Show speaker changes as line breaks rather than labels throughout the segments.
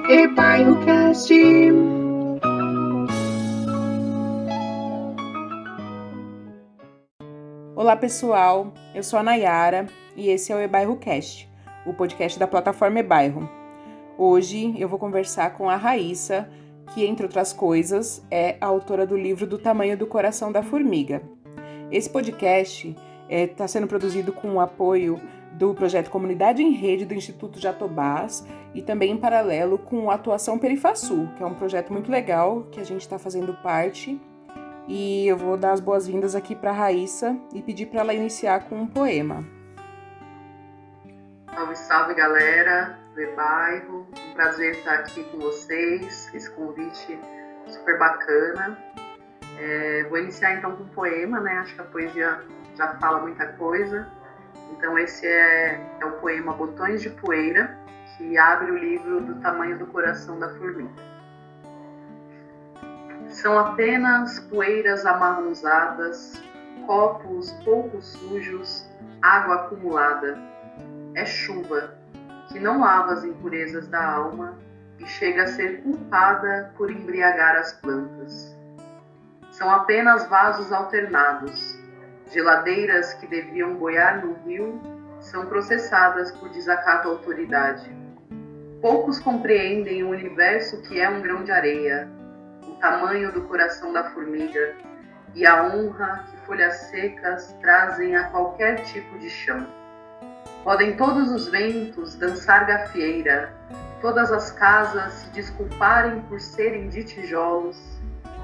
EbairroCast.
Olá pessoal, eu sou a Nayara e esse é o EbairroCast, o podcast da plataforma Ebairro. Hoje eu vou conversar com a Raíssa, que entre outras coisas é a autora do livro Do Tamanho do Coração da Formiga. Esse podcast está sendo produzido com o apoio do projeto Comunidade em Rede do Instituto Jatobás e também em paralelo com a Atuação Perifasul, que é um projeto muito legal que a gente está fazendo parte. E eu vou dar as boas-vindas aqui para a Raíssa e pedir para ela iniciar com um poema.
Salve, salve galera do Ebairro, um prazer estar aqui com vocês, esse convite super bacana. Vou iniciar então com um poema, né? Acho que a poesia já fala muita coisa. Então esse é o poema Botões de Poeira, que abre o livro Do Tamanho do Coração da Formiga. São apenas poeiras amarronzadas, copos pouco sujos, água acumulada. É chuva, que não lava as impurezas da alma e chega a ser culpada por embriagar as plantas. São apenas vasos alternados, geladeiras que deviam boiar no rio são processadas por desacato à autoridade. Poucos compreendem o universo que é um grão de areia, o tamanho do coração da formiga e a honra que folhas secas trazem a qualquer tipo de chão. Podem todos os ventos dançar gafieira, todas as casas se desculparem por serem de tijolos,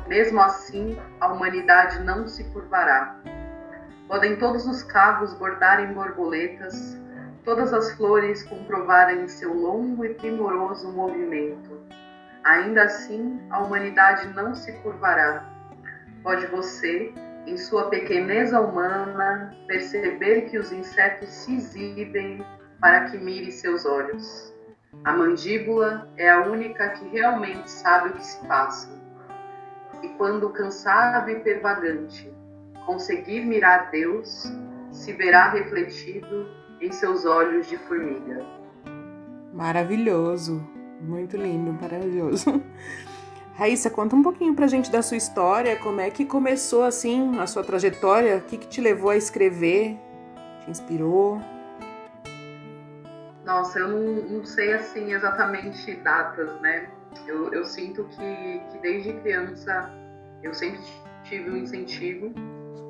mesmo assim a humanidade não se curvará. Podem todos os carros bordarem borboletas, todas as flores comprovarem seu longo e primoroso movimento. Ainda assim, a humanidade não se curvará. Pode você, em sua pequeneza humana, perceber que os insetos se exibem para que mire seus olhos. A mandíbula é a única que realmente sabe o que se passa. E quando cansado e pervagante conseguir mirar Deus, se verá refletido em seus olhos de formiga.
Maravilhoso, muito lindo, maravilhoso. Raíssa, conta um pouquinho pra gente da sua história, como é que começou assim a sua trajetória, o que te levou a escrever, te inspirou?
Nossa, eu não sei assim exatamente datas, né? Eu sinto que desde criança eu sempre tive um incentivo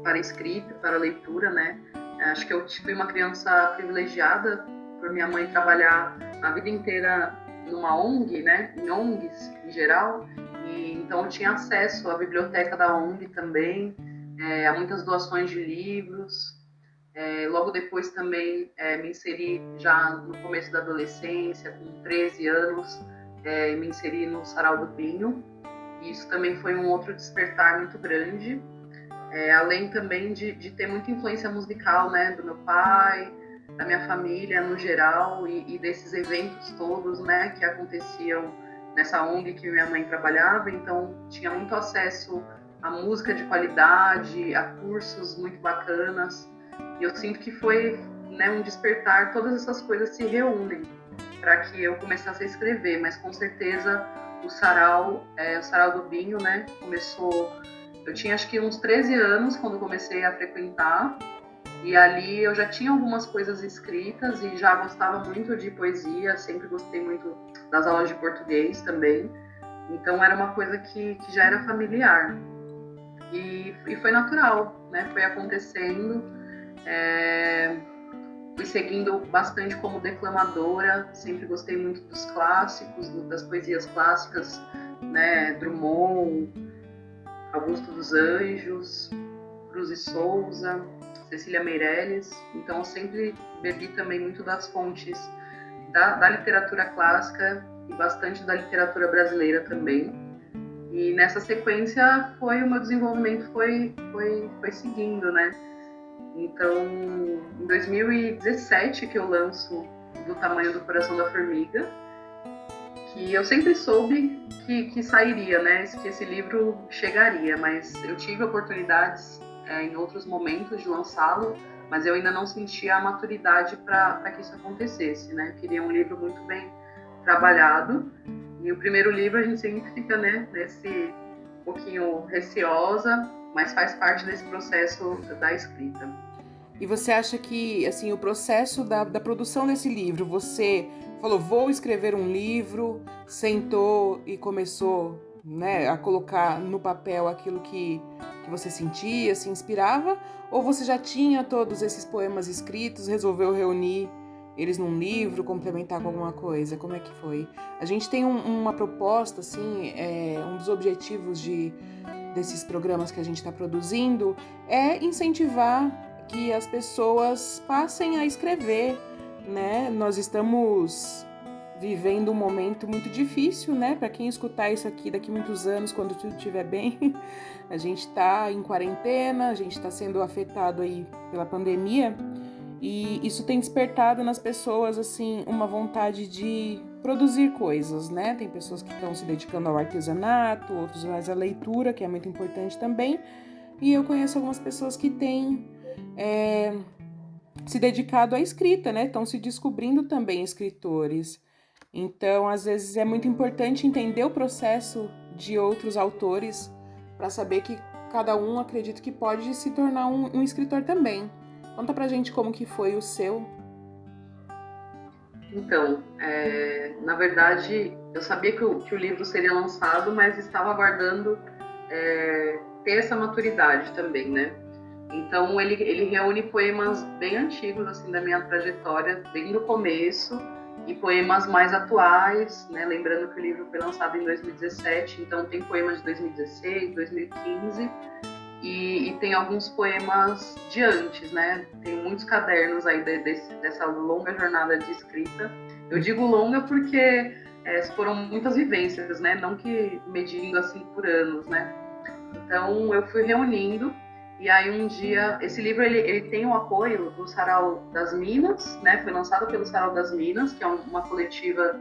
para a escrita, para a leitura, né? Acho que eu fui uma criança privilegiada por minha mãe trabalhar a vida inteira numa ONG, né? Em ONGs em geral, e então eu tinha acesso à biblioteca da ONG também, a muitas doações de livros. Logo depois também me inseri já no começo da adolescência, com 13 anos, me inseri no Sarau do Pinho. E isso também foi um outro despertar muito grande, além também de ter muita influência musical, né, do meu pai, da minha família no geral e desses eventos todos, né, que aconteciam nessa ONG que minha mãe trabalhava. Então tinha muito acesso a música de qualidade, a cursos muito bacanas. E eu sinto que foi, né, um despertar, todas essas coisas se reúnem para que eu começasse a escrever, mas com certeza o Sarau do Binho, né, começou. Eu tinha acho que uns 13 anos quando comecei a frequentar, e ali eu já tinha algumas coisas escritas e já gostava muito de poesia, sempre gostei muito das aulas de português também, então era uma coisa que já era familiar. E foi natural, né, foi acontecendo. Fui seguindo bastante como declamadora, sempre gostei muito dos clássicos, das poesias clássicas, né, Drummond, Augusto dos Anjos, Cruz e Souza, Cecília Meirelles. Então eu sempre bebi também muito das fontes da literatura clássica e bastante da literatura brasileira também. E nessa sequência o meu desenvolvimento foi seguindo, né? Então, em 2017 que eu lanço Do Tamanho do Coração da Formiga, que eu sempre soube que sairia, né? Que esse livro chegaria, mas eu tive oportunidades em outros momentos de lançá-lo, mas eu ainda não sentia a maturidade para que isso acontecesse, né? Eu queria um livro muito bem trabalhado E o primeiro livro a gente sempre fica, né, nesse pouquinho receosa, mas faz parte desse processo da escrita.
E você acha que, assim, o processo da produção desse livro, você falou, vou escrever um livro, sentou e começou, né, a colocar no papel aquilo que você sentia, se inspirava? Ou você já tinha todos esses poemas escritos, resolveu reunir eles num livro, complementar com alguma coisa? Como é que foi? A gente tem uma proposta, assim, um dos objetivos desses programas que a gente está produzindo é incentivar que as pessoas passem a escrever, né? Nós estamos vivendo um momento muito difícil, né? Para quem escutar isso aqui daqui a muitos anos, quando tudo estiver bem, a gente está em quarentena, a gente está sendo afetado aí pela pandemia e isso tem despertado nas pessoas, assim, uma vontade de produzir coisas, né? Tem pessoas que estão se dedicando ao artesanato, outros mais à leitura, que é muito importante também. E eu conheço algumas pessoas que têm se dedicado à escrita, né? Estão se descobrindo também escritores. Então, às vezes é muito importante entender o processo de outros autores para saber que cada um acredita que pode se tornar um escritor também. Conta pra gente como que foi o seu.
Então, na verdade, eu sabia que o livro seria lançado, mas estava aguardando ter essa maturidade também, né? Então, ele reúne poemas bem antigos, assim, da minha trajetória, bem do começo, e poemas mais atuais, né? Lembrando que o livro foi lançado em 2017, então tem poemas de 2016, 2015, e tem alguns poemas de antes, né? Tem muitos cadernos aí dessa longa jornada de escrita. Eu digo longa porque foram muitas vivências, né? Não que medindo assim por anos, né? Então eu fui reunindo e aí um dia esse livro ele tem o apoio do Sarau das Minas, né? Foi lançado pelo Sarau das Minas, que é uma coletiva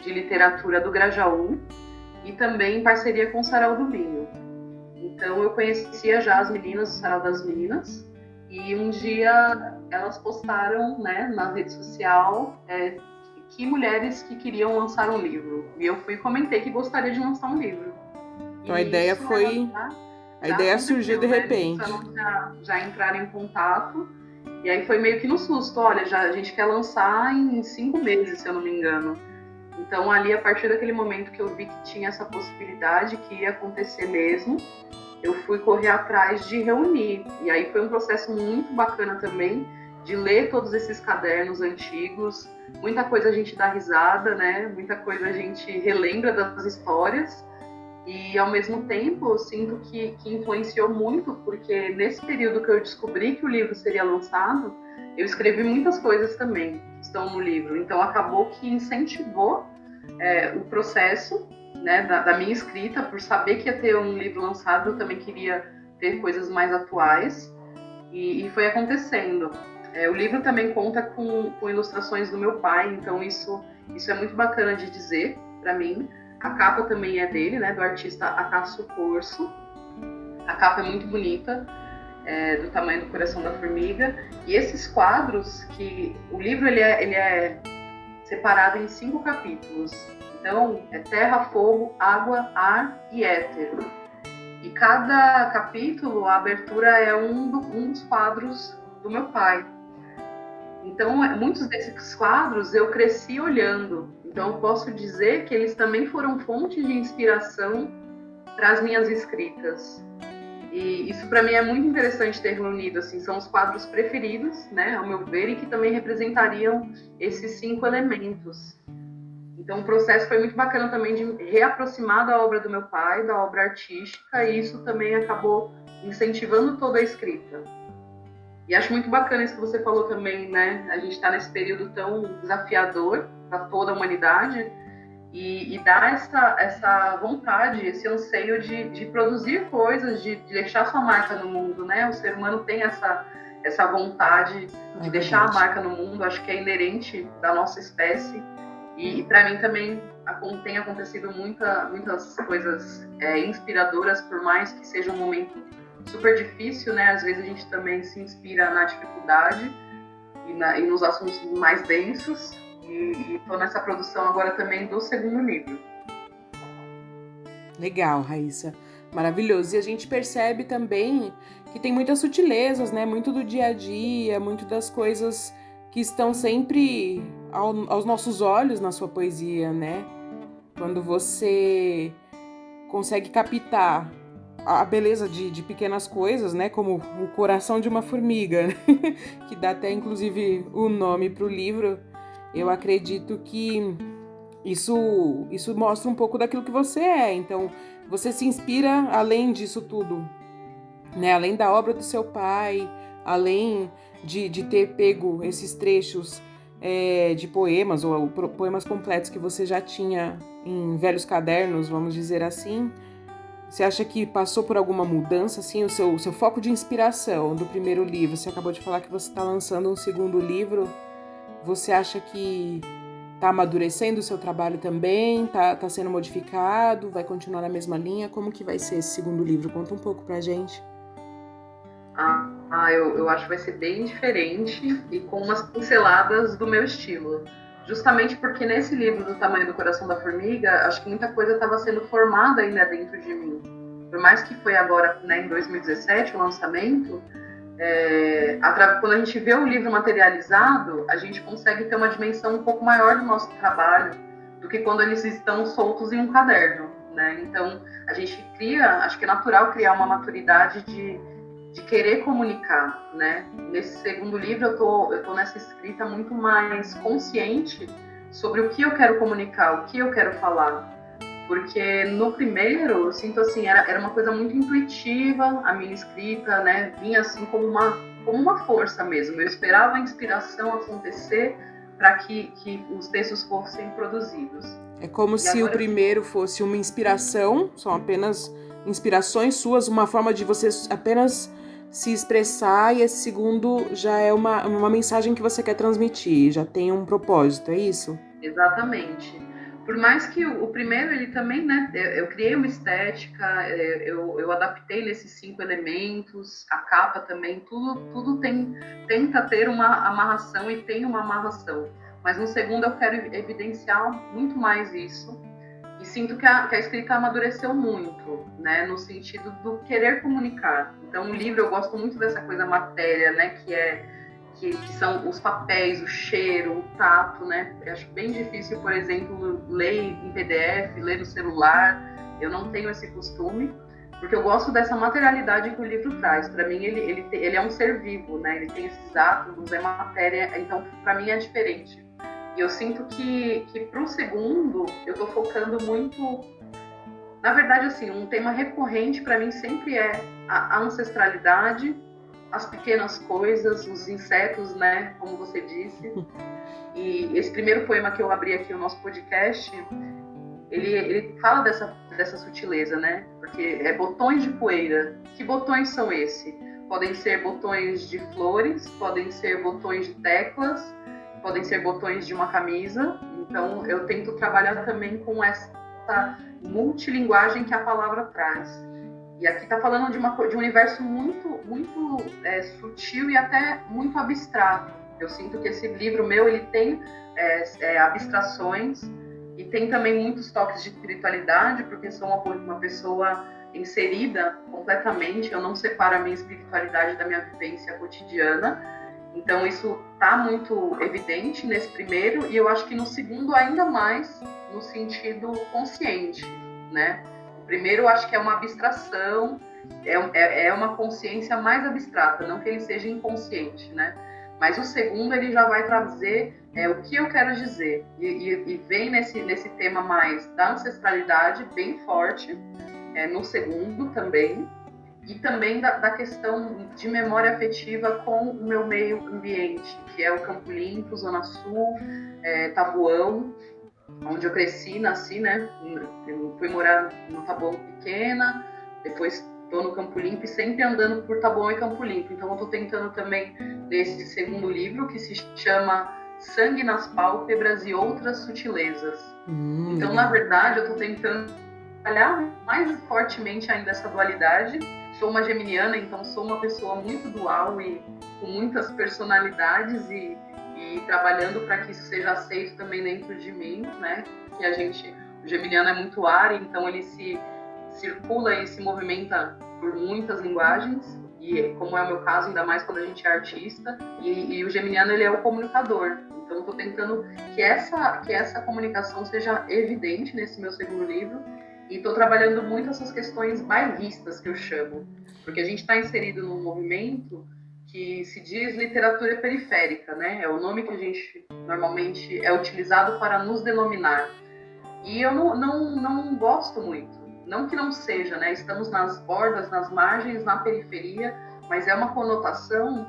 de literatura do Grajaú, e também em parceria com o Sarau do Vinho. Então eu conhecia já as meninas do Sarau das Minas e um dia elas postaram, né, na rede social que mulheres que queriam lançar um livro. E eu fui e comentei que gostaria de lançar um livro.
Então a ideia
isso
foi. A
já
ideia surgiu de
aconteceu, né?
repente.
Elas já entraram em contato. E aí foi meio que no susto. Olha, a gente quer lançar em 5 meses, se eu não me engano. Então ali, a partir daquele momento que eu vi que tinha essa possibilidade, que ia acontecer mesmo, eu fui correr atrás de reunir. E aí foi um processo muito bacana também, de ler todos esses cadernos antigos. Muita coisa a gente dá risada, né? Muita coisa a gente relembra das histórias. E, ao mesmo tempo, eu sinto que influenciou muito, porque nesse período que eu descobri que o livro seria lançado, eu escrevi muitas coisas também que estão no livro. Então, acabou que incentivou o processo, né, da minha escrita. Por saber que ia ter um livro lançado, eu também queria ter coisas mais atuais. E foi acontecendo. O livro também conta com ilustrações do meu pai, então isso é muito bacana de dizer para mim. A capa também é dele, né, do artista Acácio Corso. A capa é muito bonita, do tamanho do coração da formiga. E esses quadros, que o livro ele é separado em 5 capítulos. Então, é terra, fogo, água, ar e éter. E cada capítulo, a abertura é um dos quadros do meu pai. Então, muitos desses quadros eu cresci olhando. Então, eu posso dizer que eles também foram fonte de inspiração para as minhas escritas. E isso, para mim, é muito interessante ter reunido. Assim, são os quadros preferidos, né, ao meu ver, e que também representariam esses 5 elementos. Então, o processo foi muito bacana também de reaproximar da obra do meu pai, da obra artística, e isso também acabou incentivando toda a escrita. E acho muito bacana isso que você falou também, né? A gente está nesse período tão desafiador para toda a humanidade e dá essa vontade, esse anseio de produzir coisas, de deixar sua marca no mundo, né? O ser humano tem essa vontade de deixar a marca no mundo, acho que é inerente da nossa espécie. E para mim também tem acontecido muitas coisas inspiradoras, por mais que seja um momento super difícil, né? Às vezes a gente também se inspira na dificuldade e nos assuntos mais densos. E estou nessa produção agora também do segundo livro.
Legal, Raíssa. Maravilhoso. E a gente percebe também que tem muitas sutilezas, né? Muito do dia a dia, muito das coisas que estão sempre aos nossos olhos na sua poesia, né? Quando você consegue captar a beleza de pequenas coisas, né? Como o coração de uma formiga, né? Que dá até inclusive o nome para o livro. Eu acredito que isso mostra um pouco daquilo que você é. Então, você se inspira além disso tudo, né? Além da obra do seu pai, além de ter pego esses trechos de poemas ou poemas completos que você já tinha em velhos cadernos, vamos dizer assim. Você acha que passou por alguma mudança, assim, o seu foco de inspiração do primeiro livro? Você acabou de falar que você está lançando um segundo livro. Você acha que está amadurecendo o seu trabalho também? Tá sendo modificado? Vai continuar na mesma linha? Como que vai ser esse segundo livro? Conta um pouco pra gente.
Eu acho que vai ser bem diferente e com umas pinceladas do meu estilo. Justamente porque nesse livro do Tamanho do Coração da Formiga, acho que muita coisa estava sendo formada ainda dentro de mim. Por mais que foi agora, né, em 2017, o lançamento, quando a gente vê o livro materializado, a gente consegue ter uma dimensão um pouco maior do nosso trabalho do que quando eles estão soltos em um caderno, né? Então, a gente cria, acho que é natural criar uma maturidade de querer comunicar, né? Nesse segundo livro eu tô nessa escrita muito mais consciente sobre o que eu quero comunicar, o que eu quero falar. Porque no primeiro, eu sinto assim, era uma coisa muito intuitiva, a minha escrita, né? Vinha assim como uma força mesmo. Eu esperava a inspiração acontecer para que os textos fossem produzidos.
É como se o primeiro fosse uma inspiração, são apenas inspirações suas, uma forma de você apenas se expressar, e esse segundo já é uma mensagem que você quer transmitir, já tem um propósito, é isso?
Exatamente. Por mais que o primeiro, ele também, né, eu criei uma estética, eu adaptei nesses 5 elementos, a capa também, tudo tenta ter uma amarração e tem uma amarração. Mas no segundo eu quero evidenciar muito mais isso. E sinto que a escrita amadureceu muito, né, no sentido do querer comunicar. Então, o livro, eu gosto muito dessa coisa matéria, né, que são os papéis, o cheiro, o tato, né? Eu acho bem difícil, por exemplo, ler em PDF, ler no celular. Eu não tenho esse costume, porque eu gosto dessa materialidade que o livro traz. Para mim, ele é um ser vivo, né? Ele tem esses átomos, é matéria, então, para mim, é diferente. E eu sinto que para o segundo, eu estou focando muito. Na verdade, assim, um tema recorrente para mim sempre é a ancestralidade, as pequenas coisas, os insetos, né? Como você disse. E esse primeiro poema que eu abri aqui no nosso podcast, ele fala dessa sutileza, né? Porque é botões de poeira. Que botões são esses? Podem ser botões de flores, podem ser botões de teclas, podem ser botões de uma camisa. Então, eu tento trabalhar também com essa multilinguagem que a palavra traz. E aqui está falando de um universo muito sutil e até muito abstrato. Eu sinto que esse livro meu ele tem abstrações e tem também muitos toques de espiritualidade, porque sou uma pessoa inserida completamente. Eu não separo a minha espiritualidade da minha vivência cotidiana. Então isso está muito evidente nesse primeiro, e eu acho que no segundo ainda mais no sentido consciente, né? O primeiro eu acho que é uma abstração, é uma consciência mais abstrata, não que ele seja inconsciente, né? Mas o segundo ele já vai trazer o que eu quero dizer, e vem nesse tema mais da ancestralidade bem forte, no segundo também, e também da questão de memória afetiva com o meu meio ambiente, que é o Campo Limpo, Zona Sul, Taboão, onde eu cresci, nasci, né? Eu fui morar no Taboão pequena, depois estou no Campo Limpo e sempre andando por Taboão e Campo Limpo. Então eu estou tentando também ler esse segundo livro, que se chama Sangue nas Pálpebras e Outras Sutilezas. Então, na verdade, eu estou tentando trabalhar mais fortemente ainda essa dualidade. Sou uma geminiana, então sou uma pessoa muito dual e com muitas personalidades e trabalhando para que isso seja aceito também dentro de mim, né? Que o geminiano é muito ar, então ele se circula e se movimenta por muitas linguagens, e como é o meu caso, ainda mais quando a gente é artista, e o geminiano ele é o comunicador. Então, estou tentando que essa comunicação seja evidente nesse meu segundo livro, e estou trabalhando muito essas questões bairristas, que eu chamo, porque a gente está inserido num movimento que se diz literatura periférica, né? É o nome que a gente normalmente é utilizado para nos denominar. E eu não gosto muito. Não que não seja, né? Estamos nas bordas, nas margens, na periferia, mas é uma conotação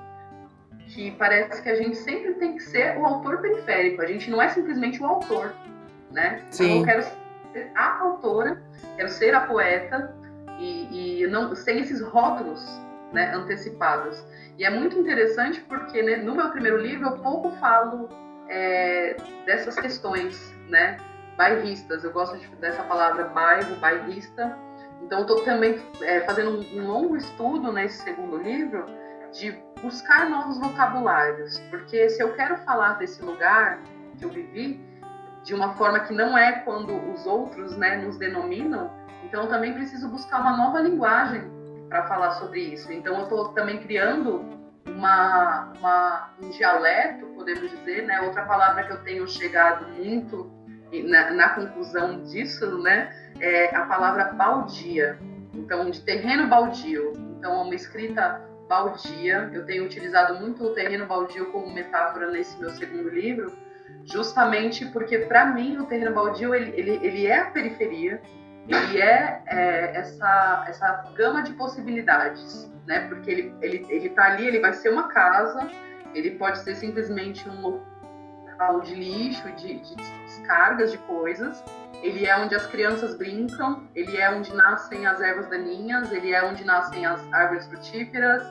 que parece que a gente sempre tem que ser o autor periférico. A gente não é simplesmente o autor, né?
Sim.
Então eu quero ser a autora, quero ser a poeta e não sem esses rótulos, né, antecipados. E é muito interessante porque, né, no meu primeiro livro eu pouco falo dessas questões, né, bairristas. Eu gosto dessa palavra bairro, bairrista. Então estou também fazendo um longo estudo nesse segundo livro de buscar novos vocabulários, porque se eu quero falar desse lugar que eu vivi de uma forma que não é quando os outros, né, nos denominam, então eu também preciso buscar uma nova linguagem para falar sobre isso. Então eu estou também criando um dialeto, podemos dizer, né? Outra palavra que eu tenho chegado muito na conclusão disso, né, é a palavra baldia. Então, de terreno baldio. Então, é uma escrita baldia. Eu tenho utilizado muito o terreno baldio como metáfora nesse meu segundo livro, justamente porque, para mim, o terreno baldio ele é a periferia, ele essa gama de possibilidades, né? Porque ele tá ali, ele vai ser uma casa, ele pode ser simplesmente um local de lixo, de descargas de coisas. Ele é onde as crianças brincam, ele é onde nascem as ervas daninhas, ele é onde nascem as árvores frutíferas.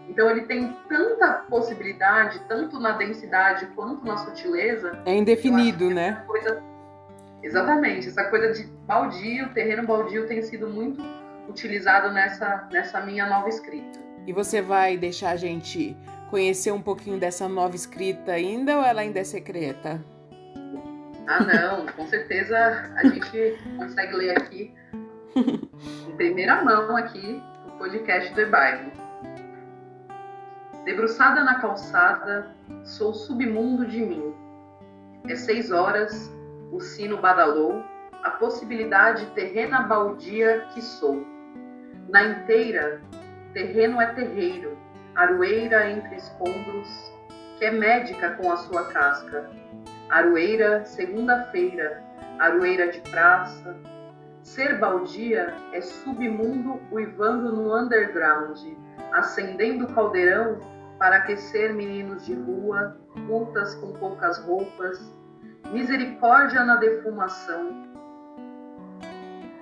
Então ele tem tanta possibilidade, tanto na densidade quanto na sutileza.
É indefinido, né?
Exatamente, essa coisa de baldio, terreno baldio tem sido muito utilizado nessa minha nova escrita.
E você vai deixar a gente conhecer um pouquinho dessa nova escrita ainda ou ela ainda é secreta?
Ah, não, com certeza a gente consegue ler aqui em primeira mão aqui o podcast do Bairro. Debruçada na calçada, sou submundo de mim. É 6 horas, o sino badalou, a possibilidade terrena baldia que sou. Na inteira, terreno é terreiro, aroeira entre escombros, que é médica com a sua casca. Aroeira, segunda-feira, aroeira de praça. Ser baldia é submundo uivando no underground, acendendo o caldeirão para aquecer meninos de rua, putas com poucas roupas, misericórdia na defumação.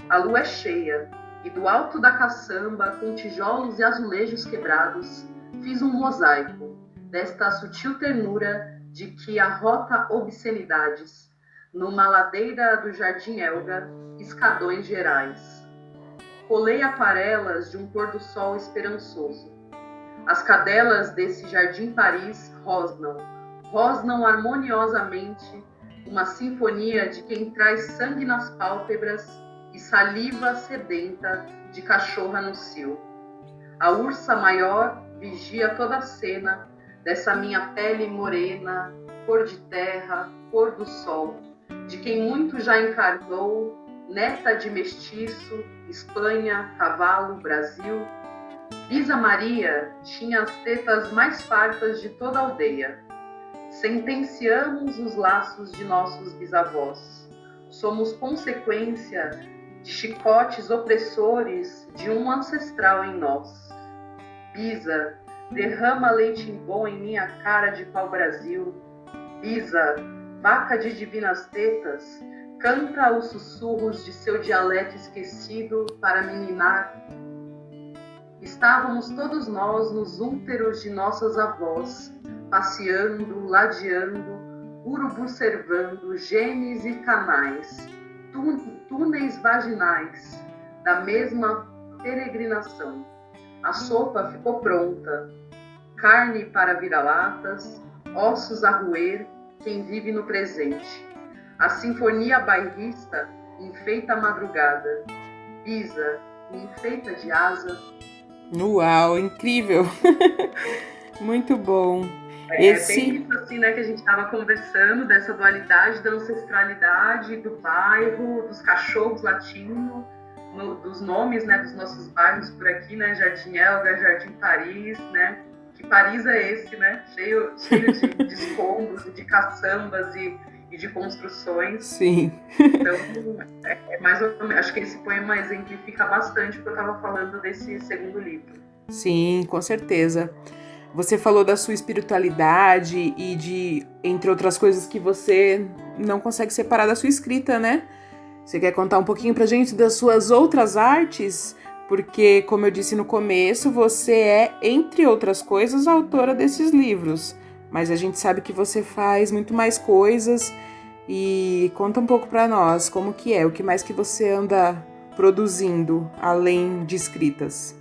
A lua é cheia, e do alto da caçamba, com tijolos e azulejos quebrados, fiz um mosaico desta sutil ternura de que arrota obscenidades, numa ladeira do Jardim Elga, escadões gerais. Colei aquarelas de um pôr-do-sol esperançoso. As cadelas desse Jardim Paris rosnam harmoniosamente, uma sinfonia de quem traz sangue nas pálpebras e saliva sedenta de cachorra no cio. A ursa maior vigia toda a cena dessa minha pele morena, cor de terra, cor do sol, de quem muito já encarnou, neta de mestiço, Espanha, cavalo, Brasil. Bisa Maria tinha as tetas mais fartas de toda a aldeia. Sentenciamos os laços de nossos bisavós. Somos consequência de chicotes opressores de um ancestral em nós. Bisa, derrama leite bom em minha cara de pau-brasil. Bisa, vaca de divinas tetas, canta os sussurros de seu dialeto esquecido para me ninar. Estávamos todos nós nos úteros de nossas avós, passeando, ladeando, urubu servando, genes e canais, túneis vaginais, da mesma peregrinação. A sopa ficou pronta, carne para vira-latas, ossos a roer, quem vive no presente. A sinfonia bairrista enfeita a madrugada. Bisa, feita de asa.
Uau, incrível! Muito bom.
É bem isso assim, né, que a gente estava conversando, dessa dualidade da ancestralidade, do bairro, dos cachorros latindo, dos nomes, né, dos nossos bairros por aqui, né, Jardim Elga, Jardim Paris, né, que Paris é esse, né, cheio de escombros e de caçambas e de construções.
Sim.
Então, mais ou menos, acho que esse poema exemplifica bastante o que eu estava falando desse segundo livro.
Sim, com certeza. Você falou da sua espiritualidade e de, entre outras coisas, que você não consegue separar da sua escrita, né? Você quer contar um pouquinho pra gente das suas outras artes? Porque, como eu disse no começo, você é, entre outras coisas, a autora desses livros. Mas a gente sabe que você faz muito mais coisas. E conta um pouco pra nós como que é, o que mais que você anda produzindo, além de escritas.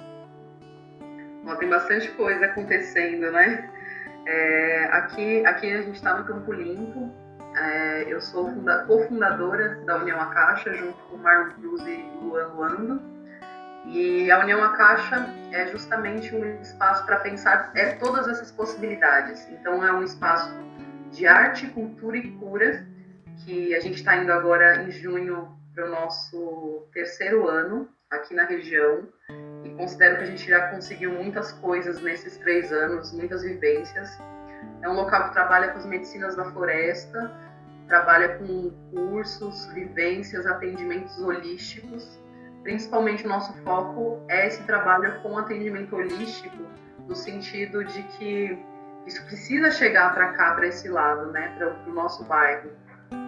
Tem bastante coisa acontecendo, né? Aqui a gente está no Campo Limpo. Eu sou cofundadora da União Acaixa, junto com Marlon Cruz e Luan Luando. E a União Acaixa é justamente um espaço para pensar todas essas possibilidades. Então, é um espaço de arte, cultura e cura, que a gente está indo agora em junho para o nosso 3º ano aqui na região. E considero que a gente já conseguiu muitas coisas nesses 3 anos, muitas vivências. É um local que trabalha com as medicinas da floresta, trabalha com cursos, vivências, atendimentos holísticos. Principalmente o nosso foco é esse trabalho com atendimento holístico, no sentido de que isso precisa chegar para cá, para esse lado, né, para o nosso bairro.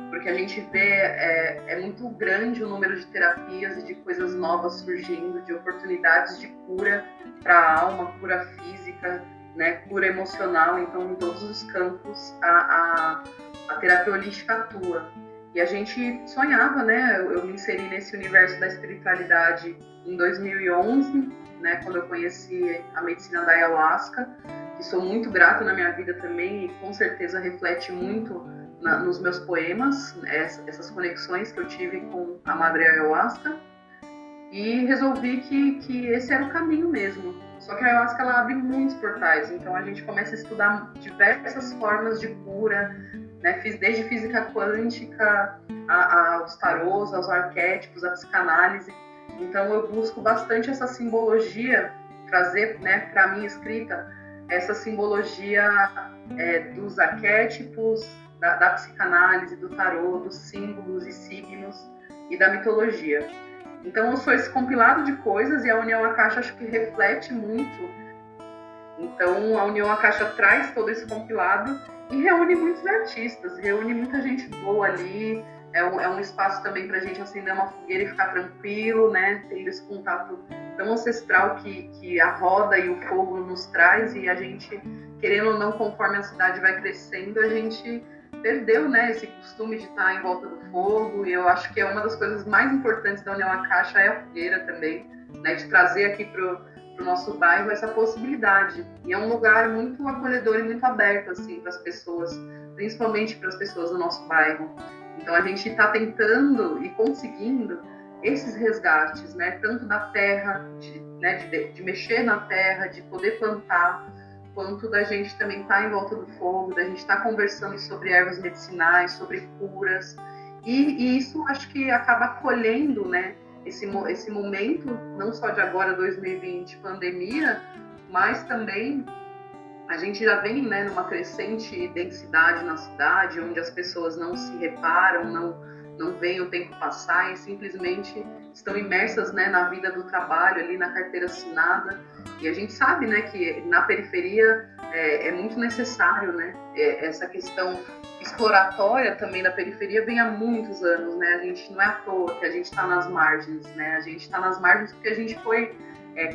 Porque a gente vê, é muito grande o número de terapias e de coisas novas surgindo, de oportunidades de cura para a alma, cura física, né, cura emocional. Então, em todos os campos, a terapia holística atua. E a gente sonhava, né, eu me inseri nesse universo da espiritualidade em 2011, né, quando eu conheci a medicina da Ayahuasca, que sou muito grata na minha vida também e com certeza reflete muito nos meus poemas, essas conexões que eu tive com a Madre Ayahuasca, e resolvi que esse era o caminho mesmo. Só que a Ayahuasca ela abre muitos portais, então a gente começa a estudar diversas formas de cura, né? Desde física quântica, aos tarôs, aos arquétipos, a psicanálise. Então eu busco bastante essa simbologia, trazer, né, para a minha escrita, essa simbologia dos arquétipos, da psicanálise, do tarô, dos símbolos e signos e da mitologia. Então eu sou esse compilado de coisas e a União Acaixa acho que reflete muito. Então a União Acaixa traz todo esse compilado e reúne muitos artistas, reúne muita gente boa ali. É um espaço também para a gente acender uma fogueira e ficar tranquilo, né? Tendo esse contato tão ancestral que a roda e o fogo nos traz, e a gente, querendo ou não, conforme a cidade vai crescendo, a gente perdeu, né, esse costume de estar em volta do fogo. E eu acho que é uma das coisas mais importantes da União Acaixa é a fogueira também, né, de trazer aqui para o nosso bairro essa possibilidade. E é um lugar muito acolhedor e muito aberto assim para as pessoas, principalmente para as pessoas do nosso bairro. Então a gente está tentando e conseguindo esses resgates, né, tanto da terra, de mexer na terra, de poder plantar, quanto da gente também estar em volta do fogo, da gente estar conversando sobre ervas medicinais, sobre curas. E isso acho que acaba acolhendo, né, esse momento, não só de agora, 2020, pandemia, mas também a gente já vem, né, numa crescente densidade na cidade, onde as pessoas não se reparam, não veem o tempo passar e simplesmente estão imersas, né, na vida do trabalho, ali na carteira assinada. E a gente sabe, né, que na periferia é muito necessário, né, essa questão exploratória também da periferia vem há muitos anos, né? A gente não é à toa que a gente está nas margens, né? A gente está nas margens porque a gente foi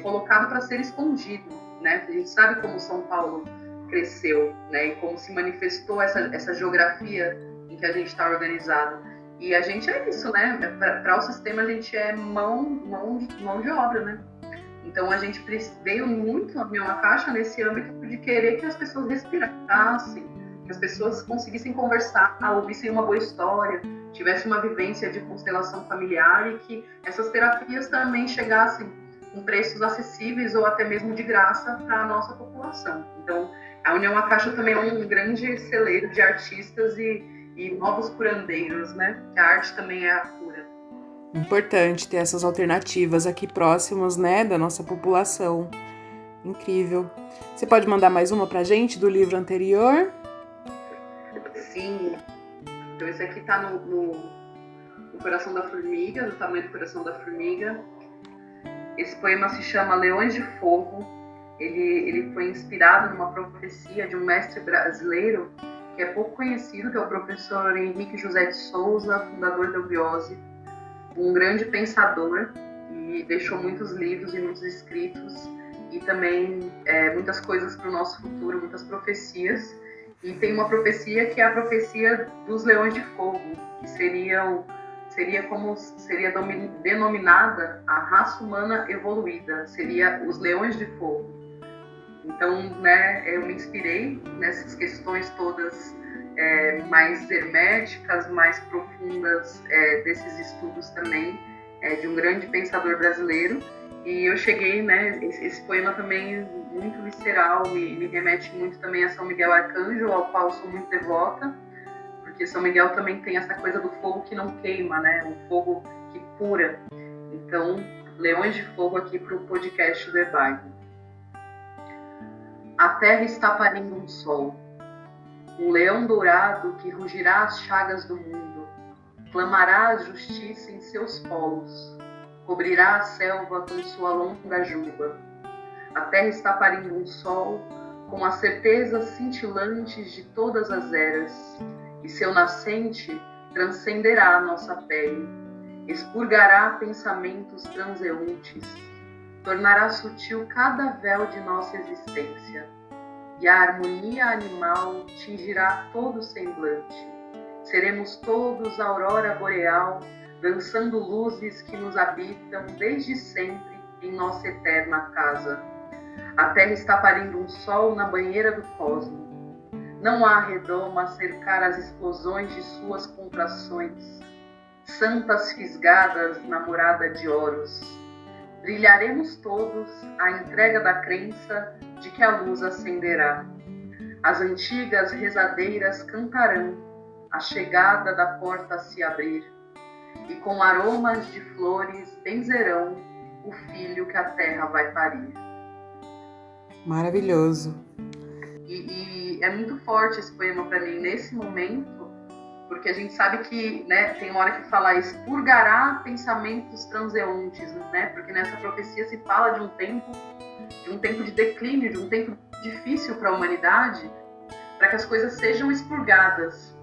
colocado para ser escondido, né? A gente sabe como São Paulo cresceu, né? E como se manifestou essa geografia em que a gente está organizado. E a gente é isso, né? Para o sistema a gente é mão de obra, né? Então a gente veio muito a União Acaixa nesse âmbito de querer que as pessoas respirassem, que as pessoas conseguissem conversar, ouvissem uma boa história, tivessem uma vivência de constelação familiar e que essas terapias também chegassem com preços acessíveis ou até mesmo de graça para a nossa população. Então, a União Akasha também é um grande celeiro de artistas e novos curandeiros, né? Que a arte também é a cura.
Importante ter essas alternativas aqui próximas, né, da nossa população. Incrível. Você pode mandar mais uma pra gente do livro anterior?
Sim. Então esse aqui tá no Coração da Formiga, do tamanho do Coração da Formiga. Esse poema se chama Leões de Fogo. Ele foi inspirado numa profecia de um mestre brasileiro que é pouco conhecido, que é o professor Henrique José de Souza, fundador da Ubiose, um grande pensador e deixou muitos livros e muitos escritos e também muitas coisas para o nosso futuro, muitas profecias. E tem uma profecia que é a profecia dos Leões de Fogo, que seria denominada a raça humana evoluída, seria os Leões de Fogo. Então, né, eu me inspirei nessas questões todas mais herméticas, mais profundas desses estudos também, de um grande pensador brasileiro. E eu cheguei, né, esse poema também muito visceral, me remete muito também a São Miguel Arcanjo, ao qual sou muito devota, porque São Miguel também tem essa coisa do fogo que não queima, né, um fogo que cura. Então, Leões de Fogo aqui para o podcast do Ebairro. A terra está parindo um sol, um leão dourado que rugirá as chagas do mundo, clamará a justiça em seus polos, cobrirá a selva com sua longa juba. A terra está parindo um sol com as certezas cintilantes de todas as eras, e seu nascente transcenderá a nossa pele, expurgará pensamentos transeuntes, tornará sutil cada véu de nossa existência, e a harmonia animal tingirá todo o semblante. Seremos todos a aurora boreal, dançando luzes que nos habitam desde sempre em nossa eterna casa. A terra está parindo um sol na banheira do cosmo. Não há redoma a cercar as explosões de suas contrações. Santas fisgadas na morada de Horus. Brilharemos todos a entrega da crença de que a luz acenderá. As antigas rezadeiras cantarão a chegada da porta a se abrir, e com aromas de flores benzerão o filho que a terra vai parir.
Maravilhoso.
E é muito forte esse poema para mim nesse momento, porque a gente sabe que, né, tem uma hora que fala expurgará pensamentos transeuntes, né? Porque nessa profecia se fala de um tempo de declínio, de um tempo difícil para a humanidade, para que as coisas sejam expurgadas,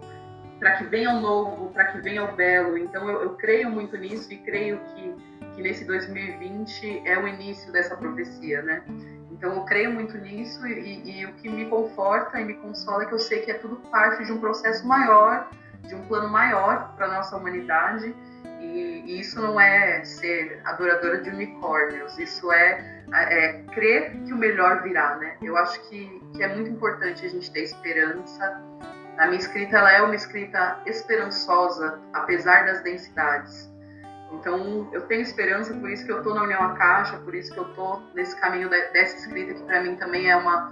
para que venha o novo, para que venha o belo. Então eu creio muito nisso e creio que nesse 2020 é o início dessa profecia, né? Então eu creio muito nisso e o que me conforta e me consola é que eu sei que é tudo parte de um processo maior, de um plano maior para a nossa humanidade, e isso não é ser adoradora de unicórnios, isso é crer que o melhor virá, né? Eu acho que é muito importante a gente ter esperança. A minha escrita ela é uma escrita esperançosa, apesar das densidades. Então, eu tenho esperança, por isso que eu estou na União Akasha, por isso que eu estou nesse caminho dessa escrita, que para mim também é uma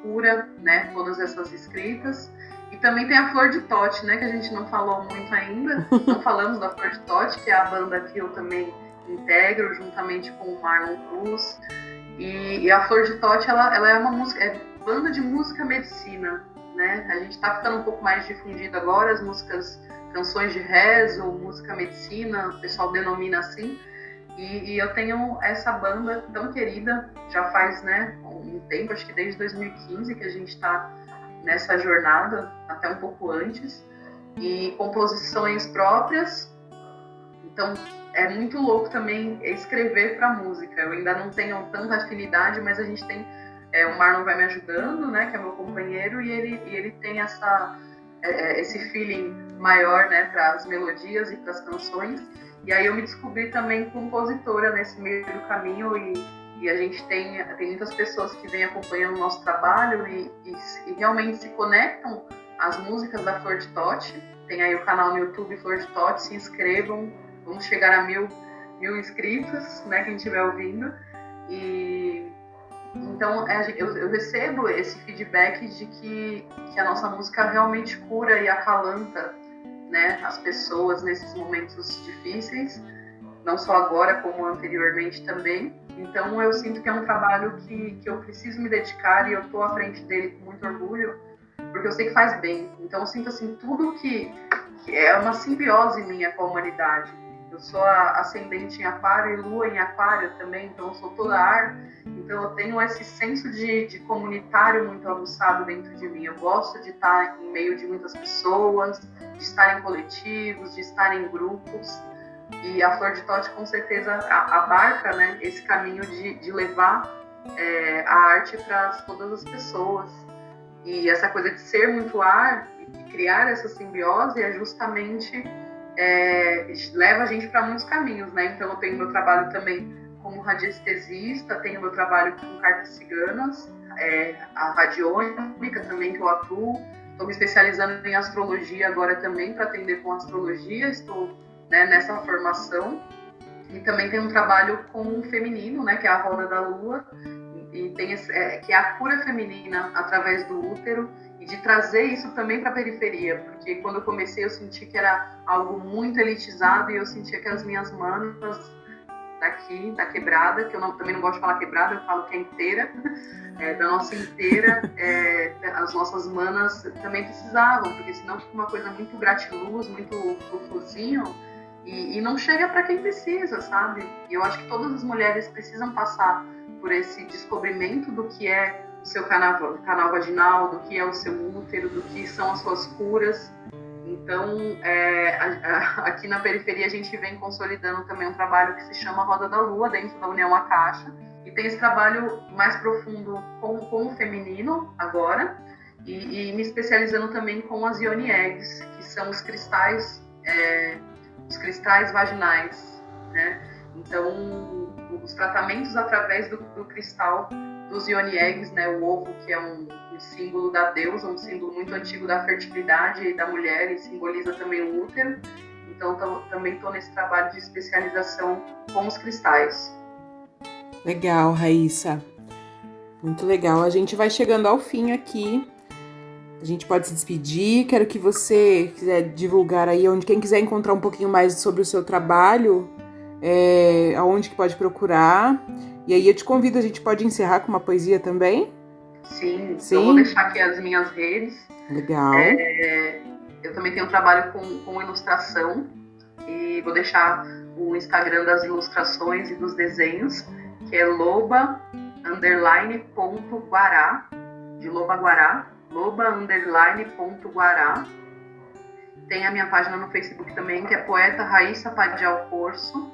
cura, né? Todas essas escritas. E também tem a Flor de Tote, né? Que a gente não falou muito ainda. Não falamos da Flor de Tote, que é a banda que eu também integro, juntamente com o Marlon Cruz. E a Flor de Tote, ela é uma música, é banda de música medicina, né? A gente está ficando um pouco mais difundido agora, as músicas, canções de rezo, música medicina, o pessoal denomina assim. E eu tenho essa banda tão querida, já faz, né, um tempo, acho que desde 2015 que a gente está nessa jornada, até um pouco antes, e composições próprias. Então é muito louco também escrever para música. Eu ainda não tenho tanta afinidade, mas a gente tem, o Marlon vai me ajudando, né, que é meu companheiro, e ele tem esse feeling maior, né, para as melodias e para as canções. E aí eu me descobri também compositora nesse meio do caminho a gente tem muitas pessoas que vêm acompanhando o nosso trabalho e realmente se conectam às músicas da Flor de Totti. Tem aí o canal no YouTube Flor de Totti, se inscrevam, vamos chegar a 1000 inscritos, né, quem estiver ouvindo. E então eu recebo esse feedback de que a nossa música realmente cura e acalanta, né, as pessoas nesses momentos difíceis, não só agora, como anteriormente também. Então eu sinto que é um trabalho que eu preciso me dedicar e eu estou à frente dele com muito orgulho, porque eu sei que faz bem. Então eu sinto assim, tudo que é uma simbiose minha com a humanidade. Eu sou ascendente em aquário e lua em aquário também, então eu sou toda ar. Então eu tenho esse senso de comunitário muito aguçado dentro de mim. Eu gosto de estar em meio de muitas pessoas, de estar em coletivos, de estar em grupos. E a Flor de Totti com certeza abarca, né, esse caminho de levar a arte para todas as pessoas. E essa coisa de ser muito ar e criar essa simbiose é justamente leva a gente para muitos caminhos, né? Então eu tenho meu trabalho também como radiestesista, tenho meu trabalho com cartas ciganas, a radiônica também que eu atuo. Estou me especializando em astrologia agora também para atender com astrologia. Estou, né, nessa formação. E também tem um trabalho com o feminino, né, que é a roda da lua, e tem que é a cura feminina através do útero, e de trazer isso também para a periferia, porque quando eu comecei eu senti que era algo muito elitizado, e eu sentia que as minhas manas daqui, da quebrada, que eu também não gosto de falar quebrada, eu falo que é inteira, da nossa inteira, as nossas manas também precisavam, porque senão fica uma coisa muito gratiluz, muito frufruzinho, e não chega para quem precisa, sabe? E eu acho que todas as mulheres precisam passar por esse descobrimento do que é o seu canal vaginal, do que é o seu útero, do que são as suas curas. Então, aqui na periferia a gente vem consolidando também um trabalho que se chama Roda da Lua, dentro da União Akasha, e tem esse trabalho mais profundo com o feminino agora, e me especializando também com as Yoni Eggs, que são os cristais vaginais, né? Então, os tratamentos através do cristal dos Yoni Eggs, né? O ovo, que é um símbolo da deusa, um símbolo muito antigo da fertilidade e da mulher, e simboliza também o útero. Então, também estou nesse trabalho de especialização com os cristais.
Legal, Raíssa. Muito legal. A gente vai chegando ao fim aqui. A gente pode se despedir. Quero que você quiser divulgar aí, quem quiser encontrar um pouquinho mais sobre o seu trabalho, aonde que pode procurar. E aí eu te convido, a gente pode encerrar com uma poesia também?
Sim. Eu vou deixar aqui as minhas redes.
Legal.
Eu também tenho um trabalho com ilustração, e vou deixar o Instagram das ilustrações e dos desenhos, que é loba_guará, de Loba-Guará, loba_guará. Tem a minha página no Facebook também, que é Poeta Raíssa Padial Corso.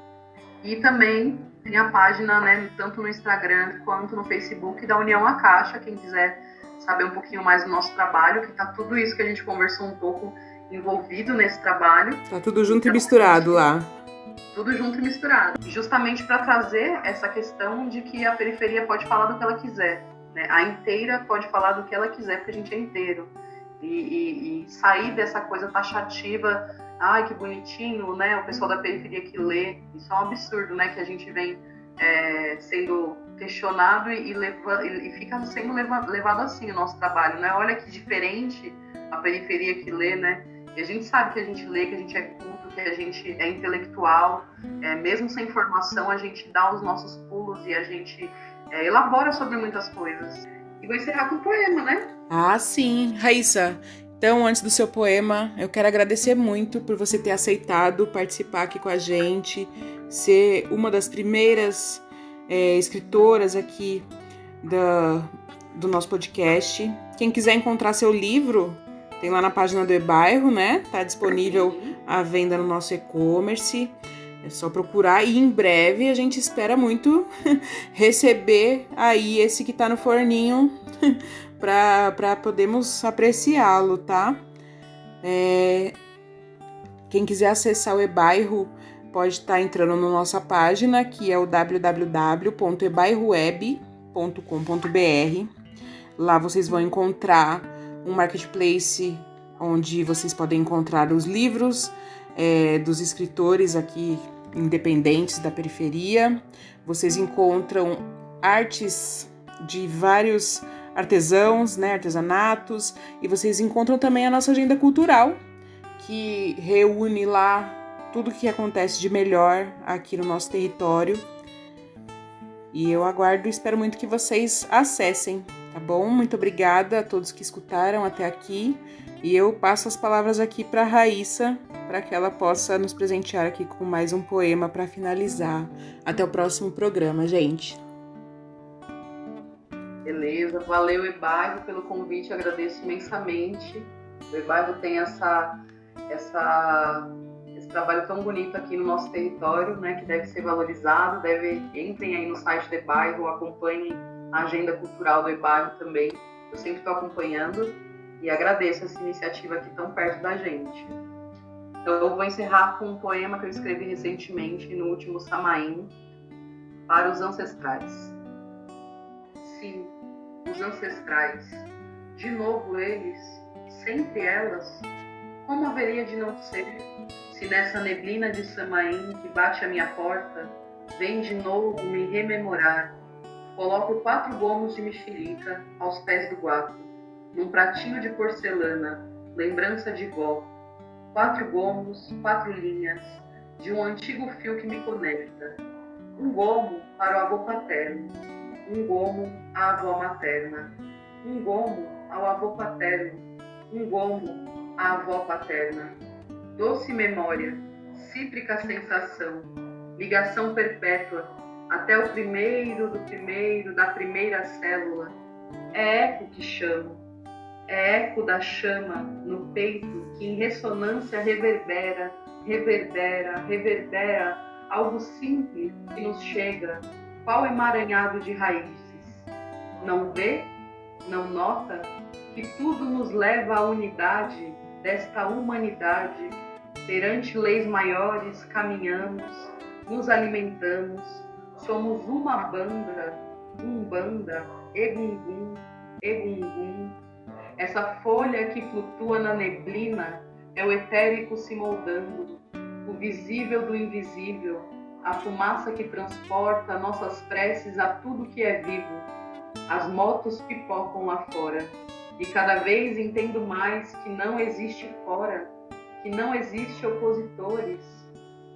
E também tem a página, né, tanto no Instagram quanto no Facebook da União Akasha, quem quiser saber um pouquinho mais do nosso trabalho, que tá tudo isso que a gente conversou um pouco envolvido nesse trabalho.
Tá tudo junto e misturado lá.
Tudo junto e misturado. Justamente para trazer essa questão de que a periferia pode falar do que ela quiser, né? A inteira pode falar do que ela quiser, porque a gente é inteiro. E sair dessa coisa taxativa, ai, que bonitinho, né? O pessoal da periferia que lê, isso é um absurdo, né? Que a gente vem sendo questionado e fica sendo levado assim o nosso trabalho, né? Olha que diferente a periferia que lê, né? E a gente sabe que a gente lê, que a gente é culto, que a gente é intelectual, mesmo sem formação, a gente dá os nossos pulos e a gente elabora sobre muitas coisas. E vou encerrar com um poema, né?
Ah, sim. Raíssa, então, antes do seu poema, eu quero agradecer muito por você ter aceitado participar aqui com a gente, ser uma das primeiras escritoras aqui do nosso podcast. Quem quiser encontrar seu livro, tem lá na página do eBairro, né? Tá disponível à venda no nosso e-commerce. É só procurar e em breve a gente espera muito receber aí esse que tá no forninho para podermos apreciá-lo, tá? Quem quiser acessar o eBairro pode estar entrando na nossa página, que é o www.ebairroweb.com.br. Lá vocês vão encontrar um marketplace onde vocês podem encontrar os livros dos escritores aqui independentes da periferia. Vocês encontram artes de vários artesãos, né, artesanatos, e vocês encontram também a nossa agenda cultural, que reúne lá tudo que acontece de melhor aqui no nosso território. E eu aguardo e espero muito que vocês acessem, tá bom? Muito obrigada a todos que escutaram até aqui. E eu passo as palavras aqui para a Raíssa, para que ela possa nos presentear aqui com mais um poema para finalizar. Até o próximo programa, gente.
Beleza, valeu eBairro pelo convite, agradeço imensamente. O eBairro tem esse trabalho tão bonito aqui no nosso território, né, que deve ser valorizado. Entrem aí no site do eBairro, acompanhem a agenda cultural do eBairro também. Eu sempre estou acompanhando e agradeço essa iniciativa aqui tão perto da gente. Então, eu vou encerrar com um poema que eu escrevi recentemente no último Samaim, para os ancestrais. Sim, os ancestrais, de novo eles, sempre elas, como haveria de não ser, se nessa neblina de Samaim que bate à minha porta, vem de novo me rememorar. Coloco 4 gomos de mexerica aos pés do guapo, num pratinho de porcelana, lembrança de vó. 4 gomos, 4 linhas, de um antigo fio que me conecta. Um gomo para o avô paterno, um gomo à avó materna, um gomo ao avô paterno, um gomo à avó paterna. Doce memória, cítrica sensação, ligação perpétua, até o primeiro da primeira célula. É eco que chamo, é eco da chama no peito que em ressonância reverbera, reverbera, reverbera, algo simples que nos chega, qual emaranhado de raízes. Não vê, não nota, que tudo nos leva à unidade desta humanidade. Perante leis maiores caminhamos, nos alimentamos, somos uma banda, umbanda, egungun, egungun. Essa folha que flutua na neblina é o etérico se moldando, o visível do invisível, a fumaça que transporta nossas preces a tudo que é vivo. As motos pipocam lá fora, e cada vez entendo mais que não existe fora, que não existe opositores.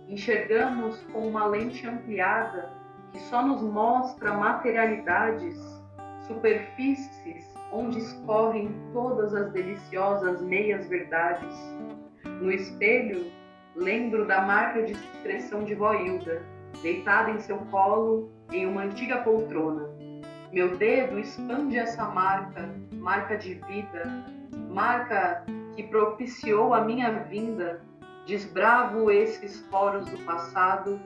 Enxergamos com uma lente ampliada que só nos mostra materialidades, superfícies onde escorrem todas as deliciosas meias-verdades. No espelho, lembro da marca de expressão de vó Hilda, deitada em seu colo em uma antiga poltrona. Meu dedo expande essa marca, marca de vida, marca que propiciou a minha vinda. Desbravo esses poros do passado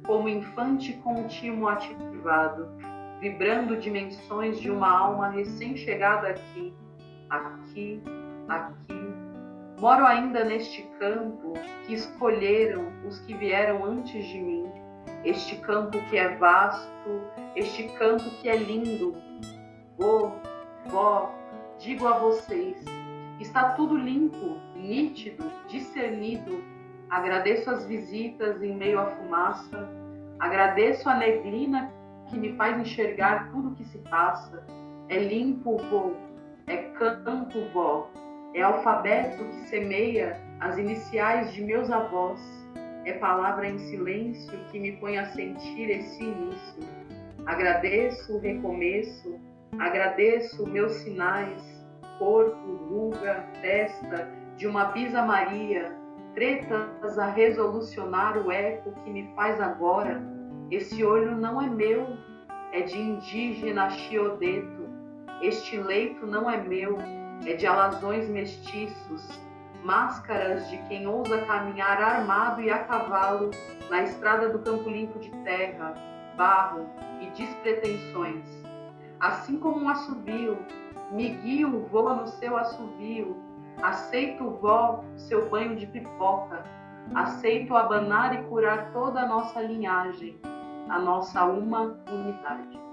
como infante contínuo ativado, vibrando dimensões de uma alma recém-chegada aqui, aqui, aqui. Moro ainda neste campo que escolheram os que vieram antes de mim, este campo que é vasto, este campo que é lindo. Vô, vó, digo a vocês, está tudo limpo, nítido, discernido. Agradeço as visitas em meio à fumaça, agradeço a neblina que me faz enxergar tudo que se passa. É limpo, vô, é campo, vó, é alfabeto que semeia as iniciais de meus avós, é palavra em silêncio que me põe a sentir esse início. Agradeço o recomeço, agradeço meus sinais, corpo, ruga, testa de uma bisa Maria, tretas a resolucionar o eco que me faz agora. Esse olho não é meu, é de indígena Chiodeto. Este leito não é meu, é de alazões mestiços, máscaras de quem ousa caminhar armado e a cavalo na estrada do campo limpo de terra, barro e despretensões. Assim como um assovio, me guio, voa no seu assovio, aceito, vó, seu banho de pipoca, aceito abanar e curar toda a nossa linhagem, a nossa uma unidade.